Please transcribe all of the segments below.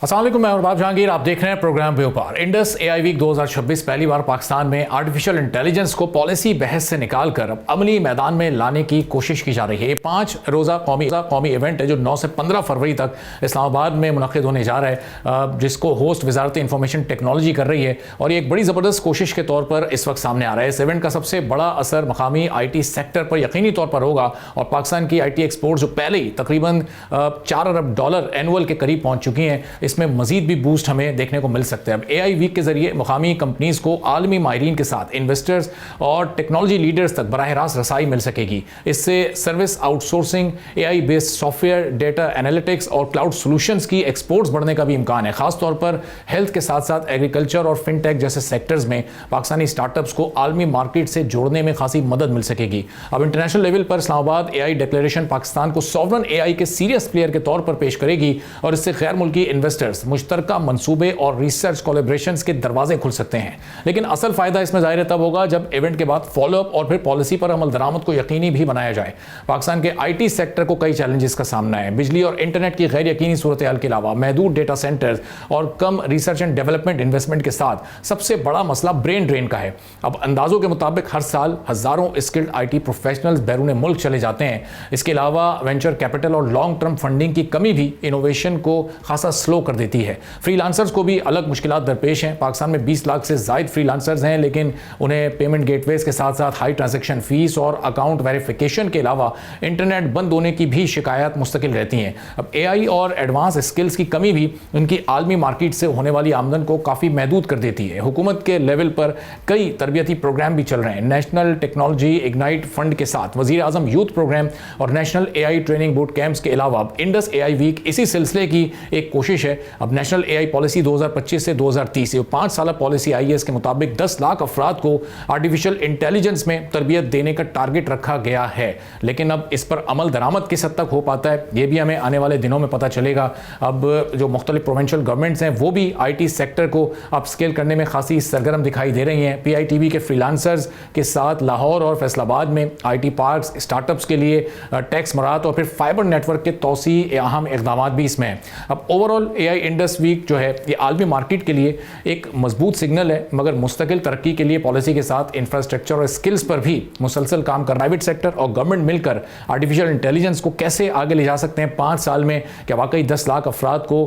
अस्सलाम वालेकुम, मैं अरबाब जहांगीर। आप देख रहे हैं प्रोग्राम व्यापार। इंडस एआई वीक 2026 पहली बार पाकिस्तान में आर्टिफिशियल इंटेलिजेंस को पॉलिसी बहस से निकालकर अब अमली मैदान में लाने की कोशिश की जा रही है। ये 5 रोज़ा कौमी इवेंट है जो 9 से 15 फरवरी तक इस्लामाबाद में मुनक़िद होने जा रहा है, जिसको होस्ट वजारत इंफॉर्मेशन टेक्नोलॉजी कर रही है। और ये एक बड़ी ज़बरदस्त कोशिश के तौर पर इस वक्त सामने आ रहा है। इस इवेंट का सबसे बड़ा असर मकामी IT सेक्टर पर यकीनी तौर पर होगा और पाकिस्तान की IT एक्सपोर्ट जो पहले ही तकरीबन $4 अरब एनुअल के करीब पहुँच चुकी हैं, इसमें मजीद भी बूस्ट हमें देखने को मिल सकता है। अब AI वीक के जरिए मुकामी कंपनीज को आलमी माहिरीन के साथ इन्वेस्टर्स और टेक्नोलॉजी लीडर्स तक बराह रास्त रसाई मिल सकेगी। इससे service outsourcing, AI based software, data analytics और क्लाउड सॉल्यूशंस की एक्सपोर्ट्स बढ़ने का भी इम्कान है। खासतौर पर हेल्थ के साथ साथ एग्रीकल्चर और फिनटेक जैसे सेक्टर्स में पाकिस्तानी स्टार्टअप्स को आलमी मार्केट से जोड़ने में खासी मदद मिल सकेगी। अब इंटरनेशनल लेवल पर इस्लामाबाद AI डिक्लेरेशन पाकिस्तान को सॉवरन AI के सीरियस प्लेयर के तौर पर पेश करेगी और इससे गैर मुल्की इन्वेस्टर्स, मुश्तरका मंसूबे और रिसर्च कोलैबोरेशंस के दरवाजे खुल सकते हैं। लेकिन असल फायदा इसमें जाहिर तब होगा जब इवेंट के बाद फॉलोअप और फिर पॉलिसी पर अमल दरामद को यकीनी भी बनाया जाए। पाकिस्तान के IT सेक्टर को कई चैलेंजेस का सामना है। बिजली और इंटरनेट की गैर यकीनी सूरत हाल के अलावा महदूद डेटा सेंटर्स और कम रिसर्च एंड डेवलपमेंट इन्वेस्टमेंट के साथ सबसे बड़ा मसला ब्रेन ड्रेन का है। अब अंदाजों के मुताबिक हर साल हजारों स्किल्ड IT प्रोफेशनल्स बैरून मुल्क चले जाते हैं। इसके अलावा वेंचर कैपिटल और लॉन्ग टर्म फंडिंग की कमी भी इनोवेशन को खासा स्लो कर देती है। फ्रीलांसर्स को भी अलग मुश्किलात दरपेश हैं। पाकिस्तान में 20 लाख से ज़ायद फ्रीलांसर्स हैं, लेकिन उन्हें पेमेंट गेटवेज के साथ साथ हाई ट्रांजैक्शन फीस और अकाउंट वेरिफिकेशन के अलावा इंटरनेट बंद होने की भी शिकायत मुस्तकिल रहती हैं। अब AI और एडवांस स्किल्स की कमी भी उनकी आलमी मार्केट से होने वाली आमदन को काफ़ी महदूद कर देती है। हुकूमत के लेवल पर कई तरबियती प्रोग्राम भी चल रहे हैं। नेशनल टेक्नोलॉजी इग्नाइट फंड के साथ वज़ीर आज़म यूथ प्रोग्राम और national AI training boot camps के अलावा इंडस AI वीक इसी सिलसिले की एक कोशिश है। अब नेशनल AI पॉलिसी 2025 से 2030 ये 5 साल पॉलिसी आई है। इसके मुताबिक 10 लाख अफराद को आर्टिफिशियल इंटेलिजेंस में तरबियत देने का टारगेट रखा गया है। लेकिन अब इस पर अमल दरामद किस हद तक हो पाता है, ये भी हमें आने वाले दिनों में पता चलेगा। अब जो मुख्तलिफ प्रोविंशियल गवर्नमेंट्स हैं वो भी IT सेक्टर को अपस्केल करने में खासी सरगर्म दिखाई दे रही हैं। PITB के फ्रीलांसर्स के साथ लाहौर और फैसलाबाद में IT पार्क्स, स्टार्टअप्स के लिए टैक्स मराहत और फिर फाइबर नेटवर्क के तोसी अहम इकदाम भी इसमें हैं। अब ओवरऑल AI इंडस वीक जो है ये आलमी मार्केट के लिए एक मजबूत सिग्नल है, मगर मुस्तकिल तरक्की के लिए पॉलिसी के साथ इंफ्रास्ट्रक्चर और स्किल्स पर भी मुसलसल काम कर प्राइवेट सेक्टर और गवर्नमेंट मिलकर आर्टिफिशियल इंटेलिजेंस को कैसे आगे ले जा सकते हैं 5 साल में। क्या वाकई 10 लाख अफराद को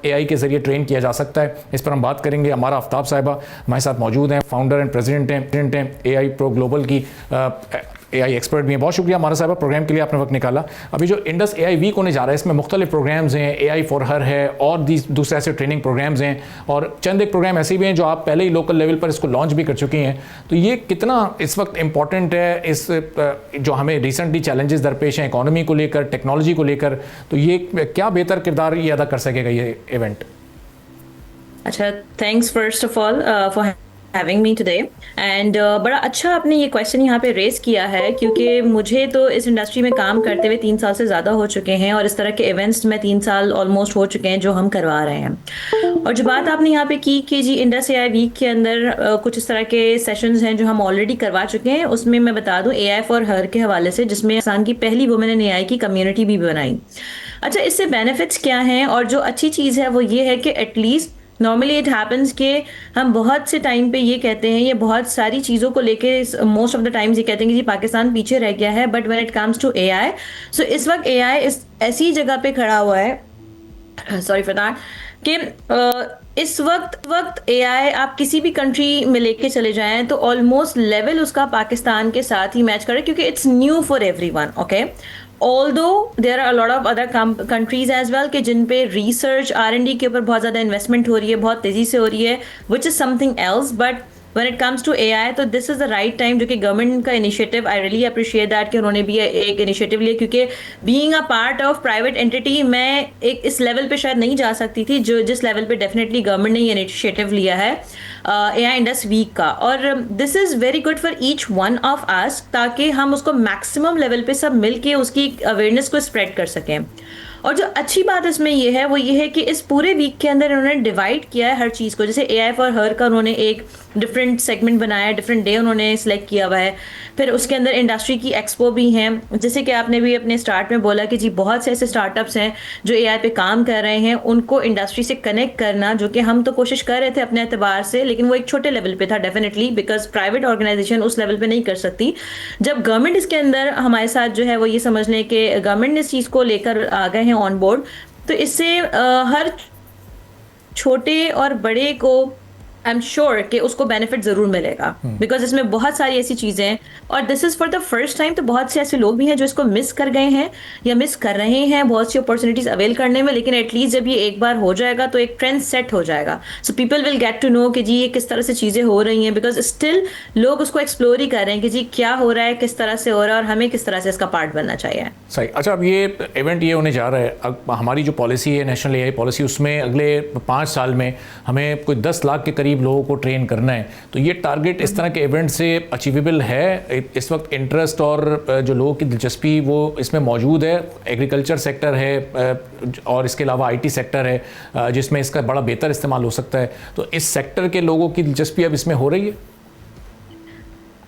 AI के जरिए ट्रेन किया जा सकता है? इस पर हम बात करेंगे। हमारा आफ्ताब साहिबा हमारे साथ मौजूद हैं, फाउंडर एंड प्रेसिडेंट हैं AI प्रो ग्लोबल की, AI एक्सपर्ट भी हैं। बहुत शुक्रिया हमारा साहिबा, प्रोग्राम के लिए आपने वक्त निकाला। अभी जो इंडस AI वीक होने जा रहा है इसमें मुख्तलिफ प्रोग्राम्स हैं, AI फॉर हर है और दूसरे ऐसे ट्रेनिंग प्रोग्राम्स हैं और चंद एक प्रोग्राम ऐसे भी हैं जो आप पहले ही लोकल लेवल पर इसको लॉन्च भी कर चुकी हैं। तो ये कितना इस वक्त इंपॉर्टेंट है, इस जो हमें रिसेंटली चैलेंजेस दरपेश हैं इकोनॉमी को लेकर, टेक्नोलॉजी को लेकर, तो ये क्या बेहतर किरदार ये अदा कर सकेगा ये इवेंट? अच्छा, thanks first of all for having me today and बड़ा अच्छा आपने ये क्वेश्चन यहाँ पे रेस किया है, क्योंकि मुझे तो इस इंडस्ट्री में काम करते हुए 3 साल से ज़्यादा हो चुके हैं और इस तरह के इवेंट्स में 3 साल ऑलमोस्ट हो चुके हैं जो हम करवा रहे हैं। और जो बात आपने यहाँ पे की कि जी इंडस AI वीक के अंदर कुछ इस तरह के सेशंस हैं जो हम ऑलरेडी करवा चुके हैं, उसमें मैं बता दूँ AI फॉर हर के हवाले से, जिसमें पाकिस्तान की पहली वुमेन इन AI की कम्युनिटी भी बनाई। अच्छा, इससे बेनिफिट्स क्या हैं? और जो अच्छी चीज़ है वो ये है कि एटलीस्ट नॉर्मली इट हैपन्स कि हम बहुत से टाइम पे ये कहते हैं, ये बहुत सारी चीज़ों को लेके मोस्ट ऑफ द टाइम्स ये कहते हैं कि जी पाकिस्तान पीछे रह गया है, but when it comes to AI, so इस वक्त AI इस ऐसी जगह पे खड़ा हुआ है, सॉरी फॉर दैट, कि इस वक्त AI आप किसी भी कंट्री में लेके चले जाएं तो ऑलमोस्ट लेवल उसका पाकिस्तान के साथ ही मैच करे, क्योंकि it's new for everyone. Okay, although there are a lot of other countries as well कि जिन पे research R&D के ऊपर बहुत ज़्यादा इन्वेस्टमेंट हो रही है, बहुत तेज़ी से हो रही है, which is something else, but when it comes to AI तो this is the right time, जो कि गवर्नमेंट का initiative, I really appreciate that कि उन्होंने भी एक इनिशिएटिव लिया, क्योंकि being a part of private entity मैं एक इस लेवल पे शायद नहीं जा सकती थी जो जिस लेवल पे डेफिनेटली गवर्नमेंट ने ये इनिशिएटिव लिया है AI इंडस वीक का। और this is very good for each one of us, ताकि हम उसको मैक्सिमम लेवल पे सब मिल के उसकी अवेयरनेस को स्प्रेड कर सकें। और जो अच्छी बात इसमें ये है कि इस पूरे वीक के अंदर उन्होंने डिवाइड किया है हर चीज़ को। जैसे AI फॉर हर का उन्होंने एक डिफरेंट सेगमेंट बनाया है, डिफरेंट डे उन्होंने सिलेक्ट किया हुआ है। फिर उसके अंदर इंडस्ट्री की एक्सपो भी हैं, जैसे कि आपने भी अपने स्टार्ट में बोला कि जी बहुत से ऐसे स्टार्टअप्स हैं जो AI पे काम कर रहे हैं, उनको इंडस्ट्री से कनेक्ट करना, जो कि हम तो कोशिश कर रहे थे अपने एतबार से, लेकिन वो एक छोटे लेवल पे था डेफिनेटली, बिकॉज प्राइवेट ऑर्गेनाइजेशन उस लेवल पे नहीं कर सकती। जब गवर्नमेंट इसके अंदर हमारे साथ जो है वो ये समझ लें कि गवर्नमेंट ने इस चीज़ को लेकर आ गए हैं ऑन बोर्ड, तो इससे हर छोटे और बड़े को आई एम श्योर कि उसको बेनिफिट जरूर मिलेगा, बिकॉज इसमें बहुत सारी ऐसी चीजें हैं। और this is for the first time, तो बहुत से ऐसे लोग भी हैं जो इसको मिस कर गए हैं या मिस कर रहे हैं बहुत सी अपॉर्चुनिटीज अवेल करने में, लेकिन एटलीस्ट जब ये एक बार हो जाएगा तो एक ट्रेंड सेट हो जाएगा। So people will get to know कि जी ये किस तरह से चीजें हो रही हैं, बिकॉज स्टिल लोग उसको एक्सप्लोर ही कर रहे हैं कि जी क्या हो रहा है, किस तरह से हो रहा है और हमें किस तरह से इसका पार्ट बनना चाहिए। सही। अच्छा, अब ये इवेंट ये होने जा रहा है, अब हमारी जो पॉलिसी है नेशनल AI पॉलिसी, उसमें अगले 5 साल में हमें कोई 10 लाख के करीब लोगों को ट्रेन करना है, तो ये टारगेट इस तरह के इवेंट से अचीवेबल है? इस वक्त इंटरेस्ट और जो लोगों की दिलचस्पी वो इसमें मौजूद है? एग्रीकल्चर सेक्टर है और इसके अलावा IT सेक्टर है जिसमें इसका बड़ा बेहतर इस्तेमाल हो सकता है, तो इस सेक्टर के लोगों की दिलचस्पी अब इसमें हो रही है?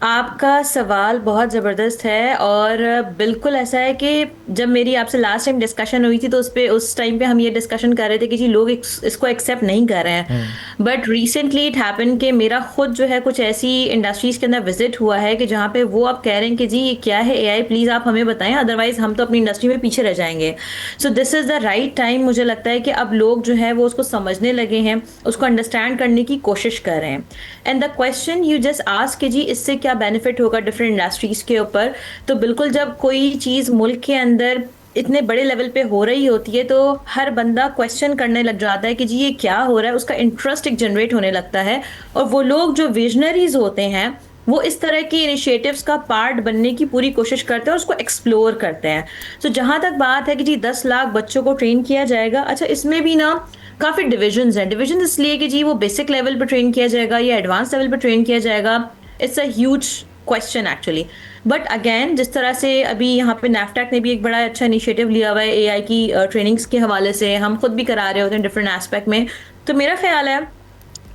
आपका सवाल बहुत ज़बरदस्त है और बिल्कुल ऐसा है कि जब मेरी आपसे लास्ट टाइम डिस्कशन हुई थी तो उस टाइम पे हम ये डिस्कशन कर रहे थे कि जी लोग इसको एक्सेप्ट नहीं कर रहे हैं, बट रिसेंटली इट हैपन कि मेरा खुद जो है कुछ ऐसी इंडस्ट्रीज़ के अंदर विजिट हुआ है कि जहाँ पे वो आप कह रहे हैं कि जी ये क्या है AI, प्लीज़ आप हमें बताएं, अदरवाइज हम तो अपनी इंडस्ट्री में पीछे रह जाएंगे। So this is the right time, मुझे लगता है कि अब लोग जो है वो उसको समझने लगे हैं, उसको अंडरस्टैंड करने की कोशिश कर रहे हैं। And the question you just ask कि जी इससे क्या बेनिफिट होगा डिफरेंट इंडस्ट्रीज के ऊपर, तो बिल्कुल जब कोई चीज़ मुल्क के अंदर इतने बड़े लेवल पे हो रही होती है तो हर बंदा क्वेश्चन करने लग जाता है कि जी ये क्या हो रहा है, उसका इंटरेस्ट एक जनरेट होने लगता है। और वो लोग जो विजनरीज होते हैं वो इस तरह की इनिशिएटिव्स का पार्ट बनने की पूरी कोशिश करते हैं और उसको एक्सप्लोर करते हैं। तो जहाँ तक बात है कि जी 10 लाख बच्चों को ट्रेन किया जाएगा, अच्छा इसमें भी ना काफ़ी डिविजन्स हैं। डिविजन इसलिए कि जी वो बेसिक लेवल पर ट्रेन किया जाएगा या एडवांस लेवल पर ट्रेन किया जाएगा, it's a huge question actually. But again जिस तरह से अभी यहाँ पे NAFTAC ने भी एक बड़ा अच्छा इनिशिएटिव लिया हुआ है AI की ट्रेनिंग्स के हवाले से, हम खुद भी करा रहे होते हैं डिफरेंट एस्पेक्ट में, तो मेरा ख्याल है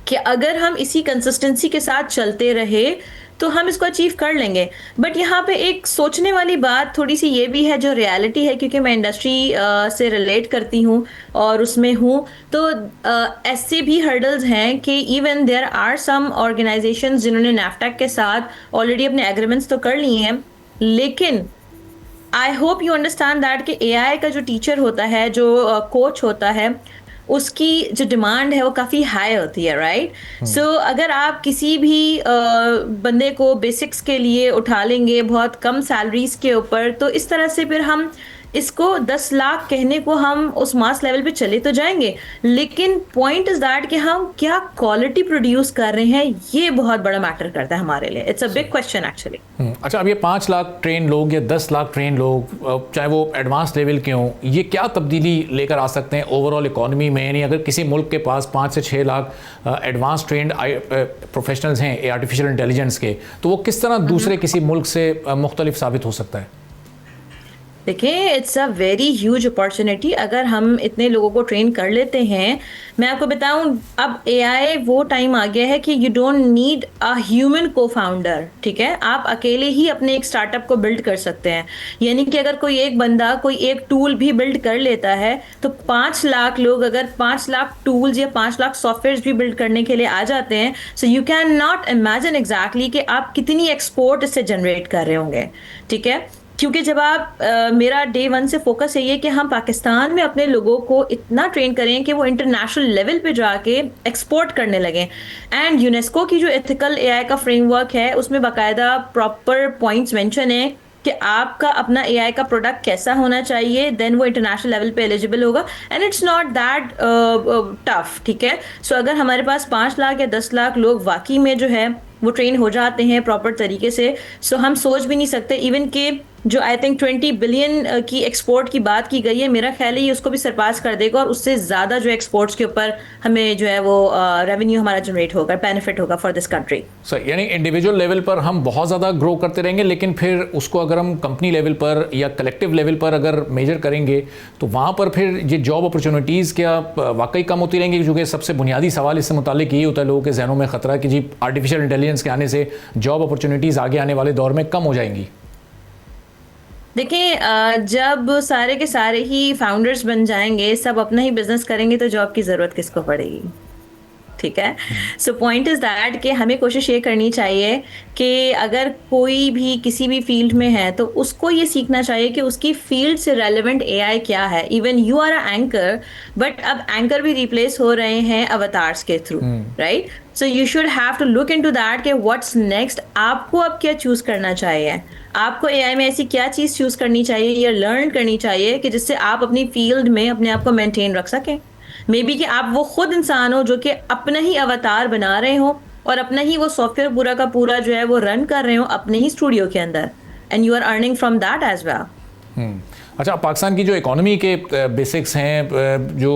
कि अगर हम इसी कंसिस्टेंसी के साथ चलते रहे तो हम इसको अचीव कर लेंगे। बट यहाँ पे एक सोचने वाली बात थोड़ी सी ये भी है, जो रियलिटी है, क्योंकि मैं इंडस्ट्री से रिलेट करती हूँ और उसमें हूँ, तो ऐसे भी हर्डल्स हैं कि even there are some organisations जिन्होंने NAFTAC के साथ ऑलरेडी अपने एग्रीमेंट्स तो कर लिए हैं, लेकिन I hope you understand that कि AI का जो टीचर होता है, जो कोच होता है, उसकी जो डिमांड है वो काफ़ी हाई होती है, राइट? सो अगर आप किसी भी बंदे को बेसिक्स के लिए उठा लेंगे बहुत कम सैलरीज के ऊपर, तो इस तरह से फिर हम इसको 10 लाख कहने को हम उस मास लेवल पे चले तो जाएंगे, लेकिन पॉइंट इज दैट कि हम क्या क्वालिटी प्रोड्यूस कर रहे हैं, ये बहुत बड़ा मैटर करता है हमारे लिए। It's a big question actually. अच्छा, अब ये 5 लाख ट्रेन लोग या 10 लाख ट्रेन लोग, चाहे वो एडवांस लेवल के हों, ये क्या तब्दीली लेकर आ सकते हैं ओवरऑल इकोनॉमी में? यानी अगर किसी मुल्क के पास 5 से 6 लाख एडवांस ट्रेंड प्रोफेशनल्स हैं आर्टिफिशियल इंटेलिजेंस के, तो वो किस तरह दूसरे किसी मुल्क से मुख्तलिफ साबित हो सकता है? देखिए, it's a very huge opportunity अगर हम इतने लोगों को ट्रेन कर लेते हैं। मैं आपको बताऊं, अब AI वो टाइम आ गया है कि you don't need a human को फाउंडर, ठीक है? आप अकेले ही अपने एक स्टार्टअप को बिल्ड कर सकते हैं। यानी कि अगर कोई एक बंदा कोई एक टूल भी बिल्ड कर लेता है तो 5 लाख लोग अगर 5 लाख टूल्स या 5 लाख सॉफ्टवेयर भी बिल्ड करने के लिए आ जाते हैं, so you can not imagine exactly कि आप कितनी एक्सपोर्ट इससे जनरेट कर रहे होंगे, ठीक है? क्योंकि जब आप मेरा डे 1 से फोकस है ये कि हम पाकिस्तान में अपने लोगों को इतना ट्रेन करें कि वो इंटरनेशनल लेवल पे जाके एक्सपोर्ट करने लगें। एंड यूनेस्को की जो एथिकल AI का फ्रेमवर्क है उसमें बाकायदा प्रॉपर पॉइंट्स मेंशन है कि आपका अपना AI का प्रोडक्ट कैसा होना चाहिए, देन वो इंटरनेशनल लेवल पे एलिजिबल होगा। And it's not that tough, ठीक है? सो अगर हमारे पास 5 लाख या 10 लाख लोग वाकई में जो है वो ट्रेन हो जाते हैं प्रॉपर तरीके से। सो हम सोच भी नहीं सकते इवन के जो आई थिंक 20 बिलियन की एक्सपोर्ट की बात की गई है, मेरा ख्याल है ये उसको भी सरपास कर देगा, और उससे ज़्यादा जो एक्सपोर्ट्स के ऊपर हमें जो है वो रेवेन्यू हमारा जनरेट होगा, बेनिफिट होगा फॉर दिस कंट्री। सर यानी इंडिविजुअल लेवल पर हम बहुत ज़्यादा ग्रो करते रहेंगे, लेकिन फिर उसको अगर हम कंपनी लेवल पर या कलेक्टिव लेवल पर अगर मेजर करेंगे तो वहाँ पर फिर ये जॉब अपॉर्चुनिटीज़ क्या वाकई कम होती रहेंगी? क्योंकि सबसे बुनियादी सवाल इससे मुतालिक यही होता है लोगों के जहनों में ख़तरा कि जी आर्टिफिशियल इंटेलिजेंस के आने से जॉब अपॉर्चुनिटीज़ आगे आने वाले दौर में कम हो जाएंगी। देखिए, जब सारे के सारे ही फाउंडर्स बन जाएंगे, सब अपना ही बिजनेस करेंगे, तो जॉब की ज़रूरत किसको पड़ेगी? ठीक है। सो पॉइंट इज दैट कि हमें कोशिश ये करनी चाहिए कि अगर कोई भी किसी भी फील्ड में है तो उसको ये सीखना चाहिए कि उसकी फील्ड से रेलेवेंट एआई क्या है। Even you are a anchor, but अब एंकर भी रिप्लेस हो रहे हैं अवतार्स के through, right? So you should have to look into that कि व्हाट्स नेक्स्ट, आपको अब क्या चूज करना चाहिए, आपको एआई में ऐसी क्या चीज चूज करनी चाहिए या लर्न करनी चाहिए कि जिससे आप अपनी फील्ड में अपने आप को मेंटेन रख सकें। मे बी कि आप वो खुद इंसान हो जो कि अपना ही अवतार बना रहे हो और अपना ही वो सॉफ्टवेयर पूरा का पूरा जो है वो रन कर रहे हो अपने ही स्टूडियो के अंदर, and you are earning from that as well. अच्छा, पाकिस्तान की जो इकोनॉमी के बेसिक्स हैं, जो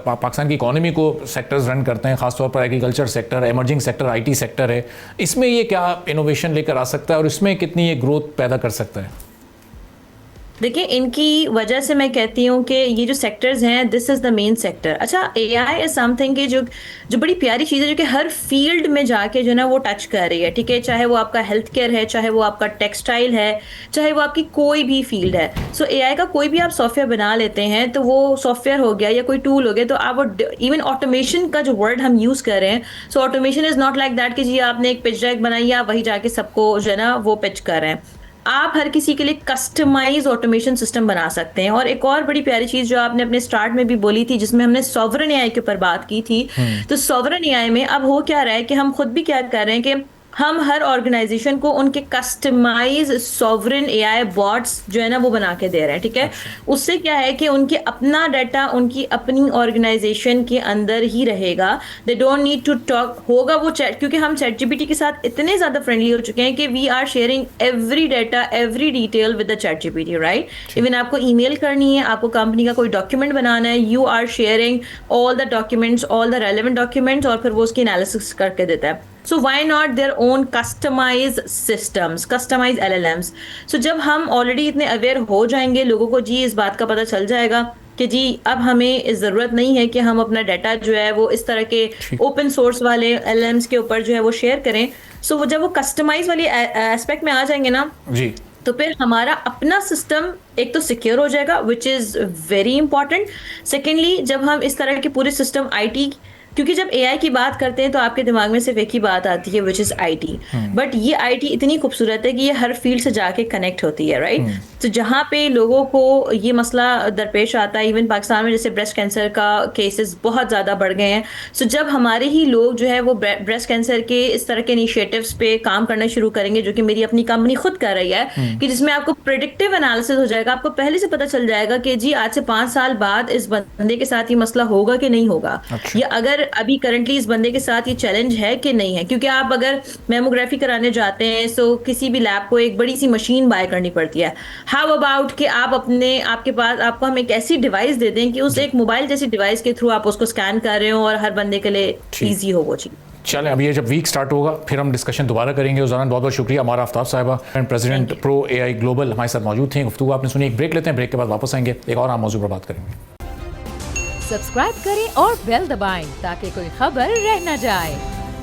पाकिस्तान की इकोनॉमी को सेक्टर्स रन करते हैं, ख़ासतौर पर agriculture sector, emerging sector, IT sector है, इसमें ये क्या इनोवेशन लेकर आ सकता है और इसमें कितनी ये ग्रोथ पैदा कर सकता है? देखिए, इनकी वजह से मैं कहती हूँ कि ये जो सेक्टर्स हैं, this is the main sector. अच्छा, एआई इज समथिंग की जो बड़ी प्यारी चीज़ है, जो कि हर फील्ड में जाके जो ना वो टच कर रही है, ठीक है? चाहे वो आपका हेल्थ केयर है, चाहे वो आपका टेक्सटाइल है, चाहे वो आपकी कोई भी फील्ड है। सो एआई का कोई भी आप सॉफ्टवेयर बना लेते हैं तो वो सॉफ्टवेयर हो गया या कोई टूल हो गया, तो आप वो इवन ऑटोमेशन का जो वर्ड हम यूज़ कर रहे हैं, so automation is not like that कि जी आपने एक पिच डेक बनाई, आप वही जाके सबको जो है ना वो पिच कर रहे हैं। आप हर किसी के लिए कस्टमाइज ऑटोमेशन सिस्टम बना सकते हैं। और एक और बड़ी प्यारी चीज जो आपने अपने स्टार्ट में भी बोली थी, जिसमें हमने सॉवरन एआई के ऊपर बात की थी, तो सॉवरन एआई में अब हो क्या रहा है कि हम खुद भी क्या कर रहे हैं कि हम हर ऑर्गेनाइजेशन को उनके कस्टमाइज सॉवरन एआई बॉट्स जो है ना वो बना के दे रहे हैं, ठीक है? उससे क्या है कि उनके अपना डाटा उनकी अपनी ऑर्गेनाइजेशन के अंदर ही रहेगा, they don't need to talk होगा वो चैट, क्योंकि हम चैट जीपीटी के साथ इतने ज्यादा फ्रेंडली हो चुके हैं कि we are sharing every data, every detail with the chat GPT, right? Even आपको ईमेल करनी है, आपको कंपनी का कोई डॉक्यूमेंट बनाना है, you are sharing all the documents, all the relevant documents, और फिर वो उसकी एनालिसिस करके देता है। So why not their own customized systems, customized LLMs? So जब हम ऑलरेडी इतने अवेयर हो जाएंगे, लोगों को जी इस बात का पता चल जाएगा कि जी अब हमें ज़रूरत नहीं है कि हम अपना डाटा जो है वो इस तरह के ओपन सोर्स वाले LLMs के ऊपर जो है वो शेयर करें। सो वो जब वो कस्टमाइज वाली एस्पेक्ट में आ जाएंगे ना जी, तो फिर हमारा अपना सिस्टम एक तो सिक्योर हो जाएगा, which is very important. Secondly, जब हम इस तरह के पूरे सिस्टम आईटी, क्योंकि जब एआई की बात करते हैं तो आपके दिमाग में सिर्फ एक ही बात आती है, विच इज़ आईटी। बट ये आईटी इतनी खूबसूरत है कि ये हर फील्ड से जाके कनेक्ट होती है, राइट? तो जहाँ पे लोगों को ये मसला दरपेश आता है, इवन पाकिस्तान में जैसे ब्रेस्ट कैंसर का केसेस बहुत ज़्यादा बढ़ गए हैं। सो जब हमारे ही लोग जो है वो ब्रेस्ट कैंसर के इस तरह के इनिशिएटिव्स पे काम करना शुरू करेंगे, जो कि मेरी अपनी कंपनी खुद कर रही है, कि जिसमें आपको प्रेडिक्टिव एनालिसिस हो जाएगा, आपको पहले से पता चल जाएगा कि जी आज से 5 साल बाद इस बंदे के साथ ये मसला होगा कि नहीं होगा, या अगर अभी करंटली इस बंदे के साथ ये चैलेंज है कि नहीं है। क्योंकि आप अगर मेमोग्राफी कराने जाते हैं तो किसी भी लैब को एक बड़ी सी मशीन बाय करनी पड़ती है। हाउ अबाउट कि आप आपके पास आपको हम एक ऐसी डिवाइस दे दें कि उस एक मोबाइल जैसी डिवाइस के थ्रू आप उसको स्कैन कर रहे हो और हर बंदे के लिए ईजी हो वो चीज। चलें, अब ये जब वीक स्टार्ट होगा फिर हम डिस्कशन दोबारा करेंगे। उस दौरान बहुत बहुत शुक्रिया। हमारा आफ्ताब साहिबा and president pro AI global हमारे साथ मौजूद थे। गुफ्तगू आपने सुनी। एक ब्रेक लेते हैं, ब्रेक के बाद वापस आएंगे, एक और आम मौजू पर बात करेंगे। सब्सक्राइब करें और बेल दबाएं ताकि कोई खबर रह न जाए।